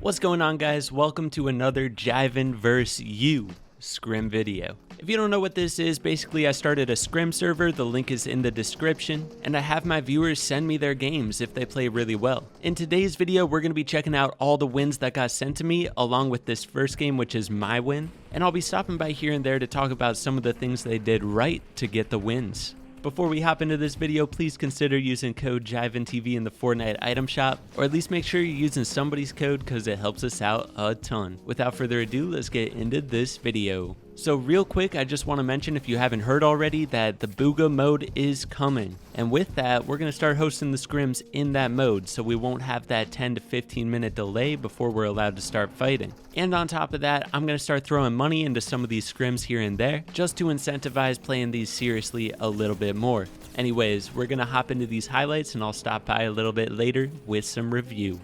What's going on, guys? Welcome to another Jivan vs. You Scrim video. If you don't know what this is, basically I started a Scrim server, the link is in the description, and I have my viewers send me their games if they play really well. In today's video, we're going to be checking out all the wins that got sent to me, along with this first game, which is my win, and I'll be stopping by here and there to talk about some of the things they did right to get the wins. Before we hop into this video, please consider using code JivanTV in the Fortnite item shop, or at least make sure you're using somebody's code because it helps us out a ton. Without further ado, let's get into this video. So real quick, I just want to mention, if you haven't heard already, that the Booga mode is coming. And with that, we're going to start hosting the scrims in that mode, so we won't have that 10 to 15 minute delay before we're allowed to start fighting. And on top of that, I'm going to start throwing money into some of these scrims here and there, just to incentivize playing these seriously a little bit more. Anyways, we're going to hop into these highlights, and I'll stop by a little bit later with some review.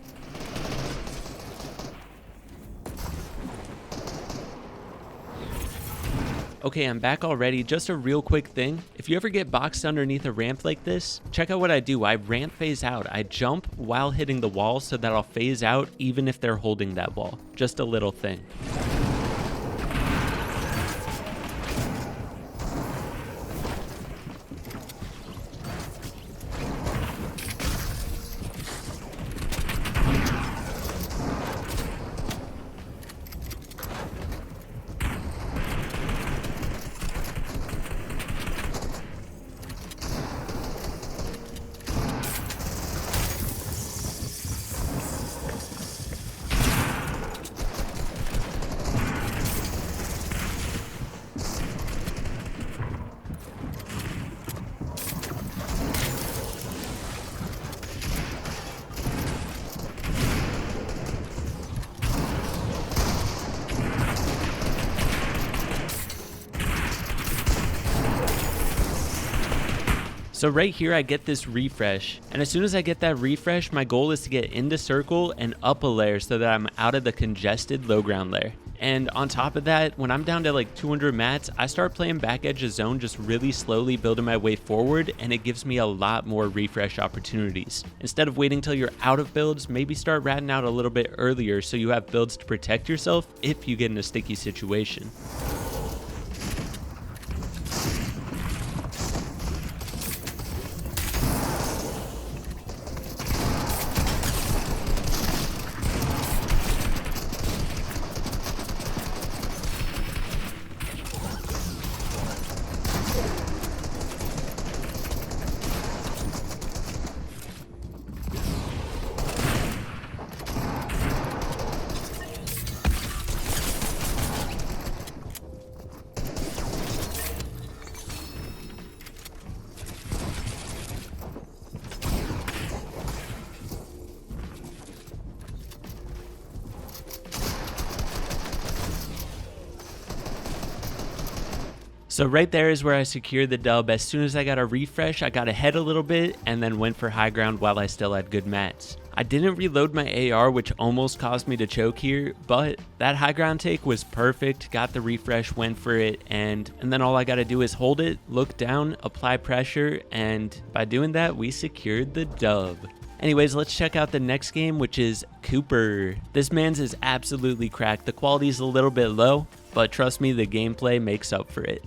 Okay, I'm back already. Just a real quick thing. If you ever get boxed underneath a ramp like this, check out what I do. I ramp phase out. I jump while hitting the wall so that I'll phase out even if they're holding that wall. Just a little thing. So right here I get this refresh, and as soon as I get that refresh, my goal is to get into circle and up a layer so that I'm out of the congested low ground layer. And on top of that, when I'm down to like 200 mats, I start playing back edge of zone, just really slowly building my way forward, and it gives me a lot more refresh opportunities. Instead of waiting till you're out of builds, maybe start ratting out a little bit earlier so you have builds to protect yourself if you get in a sticky situation. So right there is where I secured the dub. As soon as I got a refresh, I got ahead a little bit and then went for high ground while I still had good mats. I didn't reload my AR, which almost caused me to choke here, but that high ground take was perfect. Got the refresh, went for it, and then all I got to do is hold it, look down, apply pressure, and by doing that, we secured the dub. Anyways, let's check out the next game, which is Cooper. This man's is absolutely cracked. The quality's a little bit low, but trust me, the gameplay makes up for it.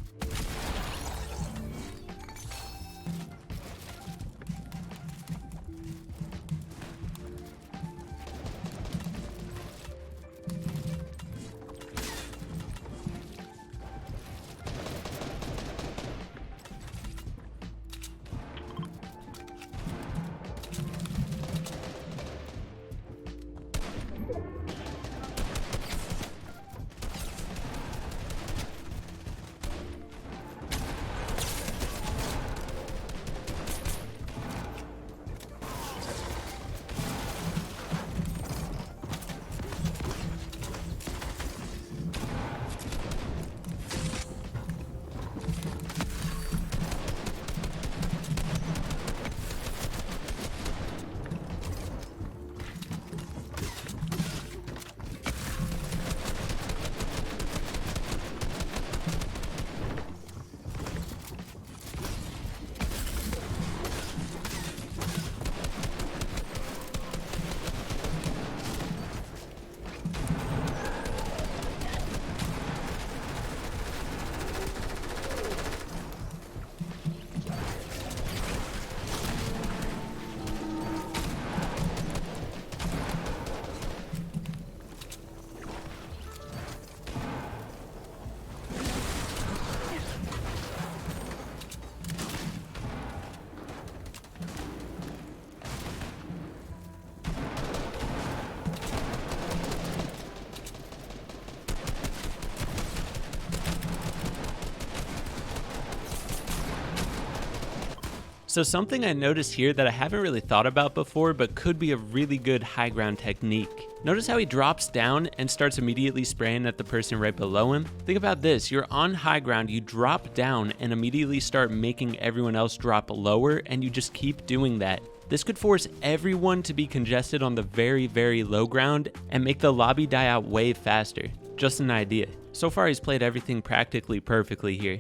So something I noticed here that I haven't really thought about before but could be a really good high ground technique. Notice how he drops down and starts immediately spraying at the person right below him? Think about this, you're on high ground, you drop down and immediately start making everyone else drop lower, and you just keep doing that. This could force everyone to be congested on the very, very low ground and make the lobby die out way faster. Just an idea. So far he's played everything practically perfectly here.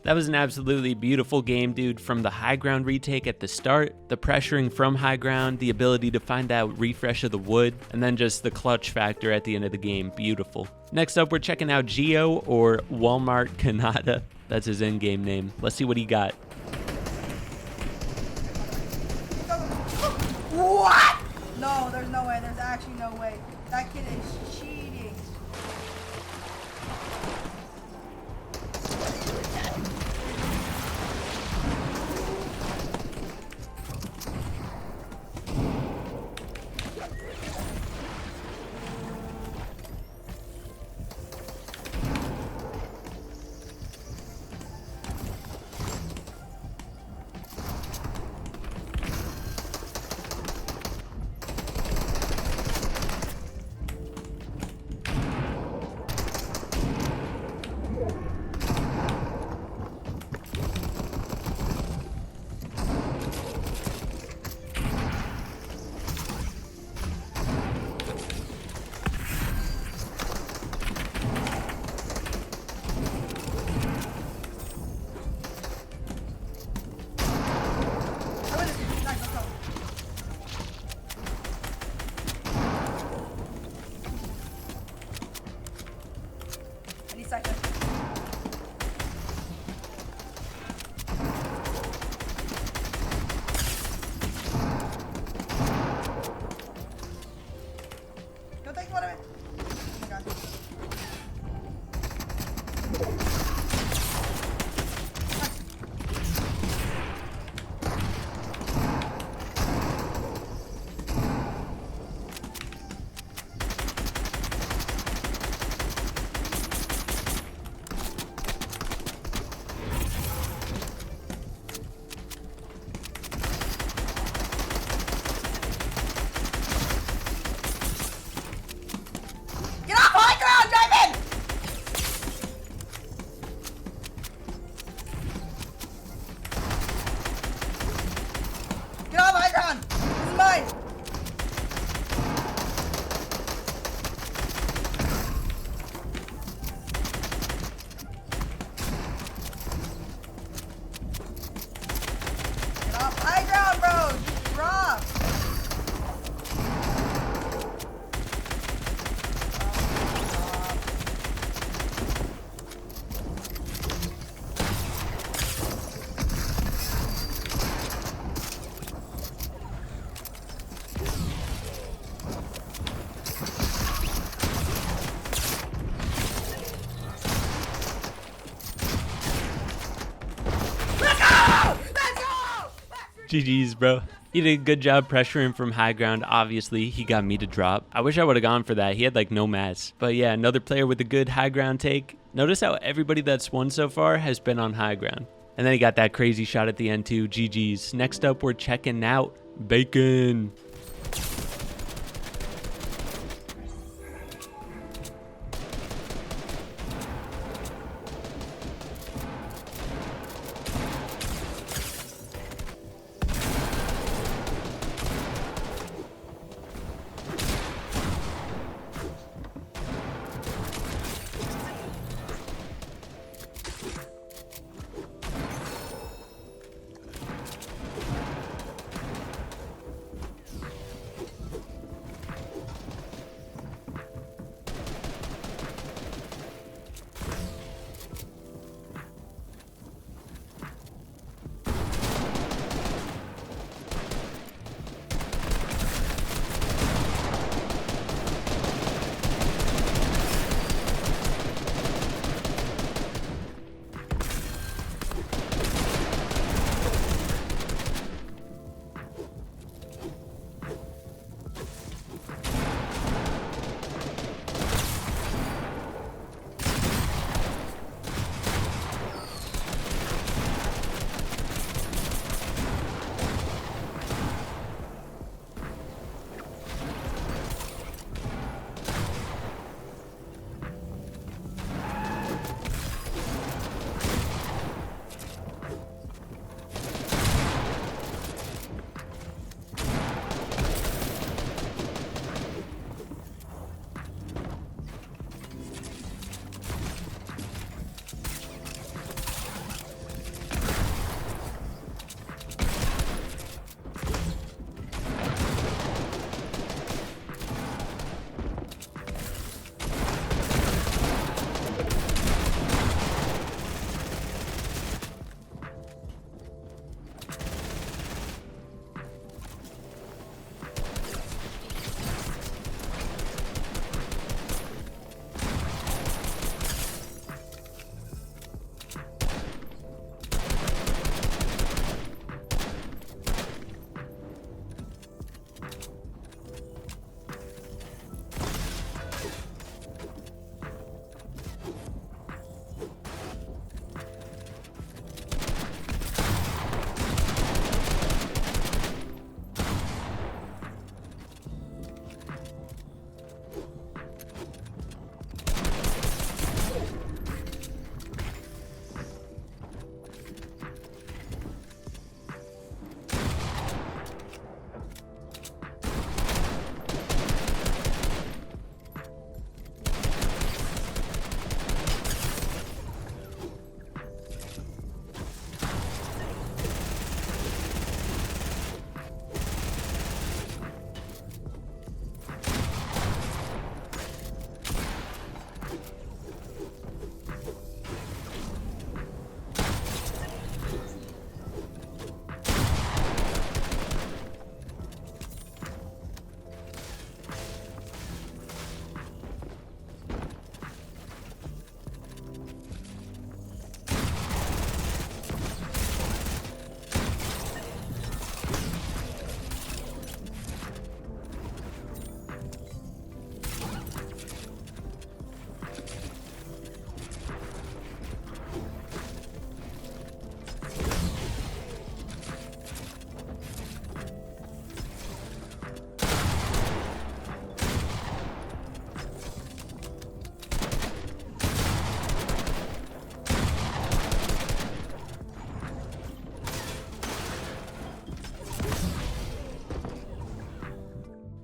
That was an absolutely beautiful game, dude. From the high ground retake at the start, the pressuring from high ground, the ability to find that refresh of the wood, and then just the clutch factor at the end of the game. Beautiful. Next up, we're checking out Geo, or Walmart Kanata. That's his in-game name. Let's see what he got. What? No, there's no way. There's actually no way. That kid is cheating. GG's, bro. He did a good job pressuring from high ground. Obviously, he got me to drop. I wish I would have gone for that. He had like no mats. But yeah, another player with a good high ground take. Notice how everybody that's won so far has been on high ground. And then he got that crazy shot at the end too. GG's. Next up, we're checking out Bacon.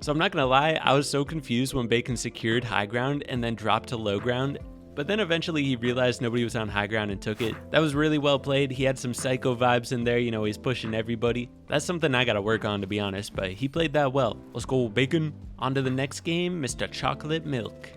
So I'm not gonna lie, I was so confused when Bacon secured high ground and then dropped to low ground, but then eventually he realized nobody was on high ground and took it. That was really well played. He had some psycho vibes in there, you know, he's pushing everybody. That's something I gotta work on, to be honest, but he played that well. Let's go, Bacon. On to the next game, Mr. Chocolate Milk.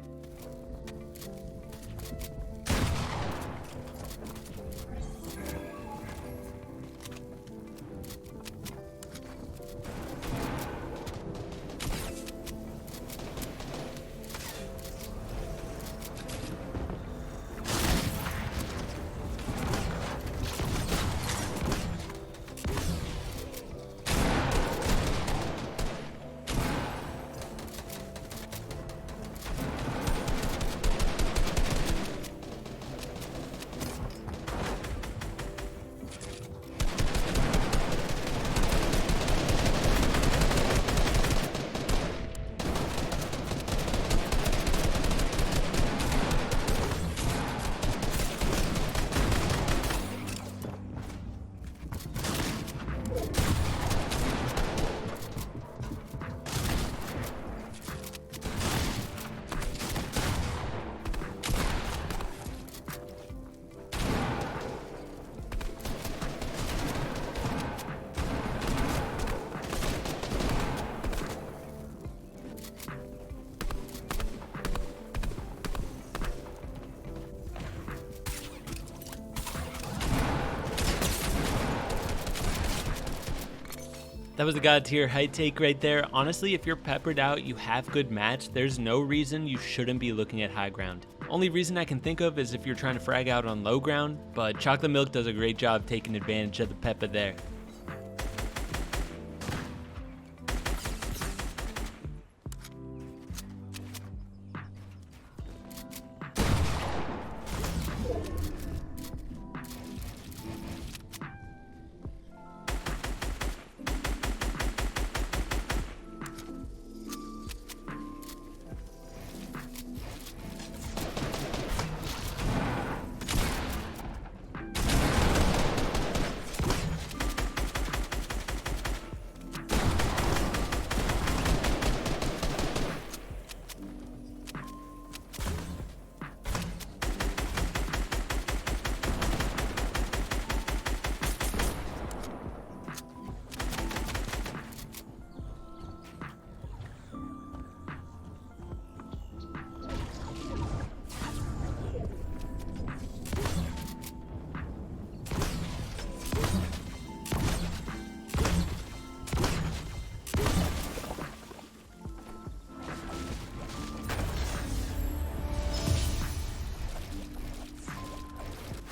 That was a god tier height take right there. Honestly, if you're peppered out, you have good match, there's no reason you shouldn't be looking at high ground. Only reason I can think of is if you're trying to frag out on low ground, but Chocolate Milk does a great job taking advantage of the pepper there.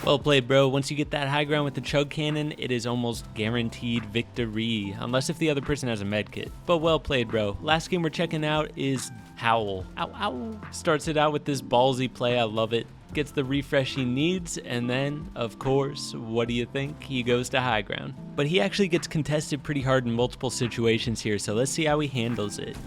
Well played, bro. Once you get that high ground with the Chug cannon, it is almost guaranteed victory, unless if the other person has a med kit. But well played, bro. Last game we're checking out is Howl. Ow, ow. Starts it out with this ballsy play. I love it. Gets the refresh he needs, and then, of course, what do you think? He goes to high ground. But he actually gets contested pretty hard in multiple situations here, so let's see how he handles it.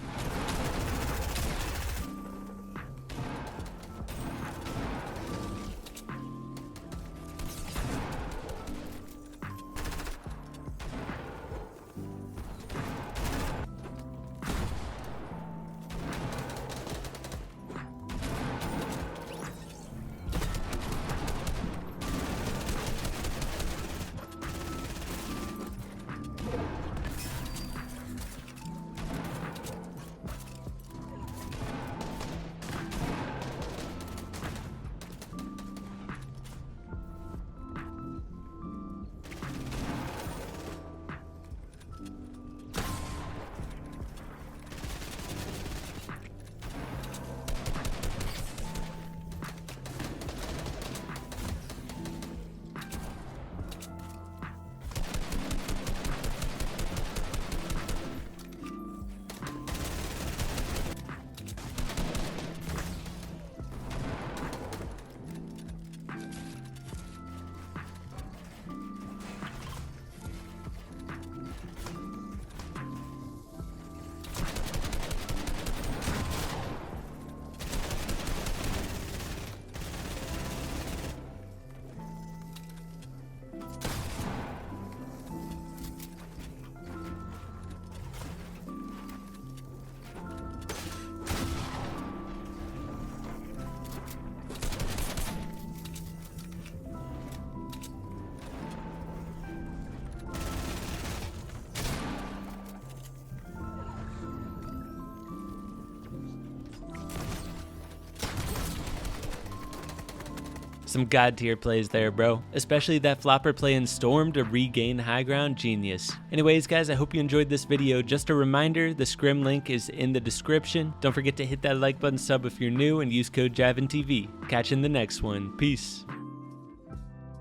Some god tier plays there, bro. Especially that flopper play in Storm to regain high ground, genius. Anyways, guys, I hope you enjoyed this video. Just a reminder, the Scrim link is in the description. Don't forget to hit that like button, sub if you're new, and use code JivanTV. Catch you in the next one. Peace.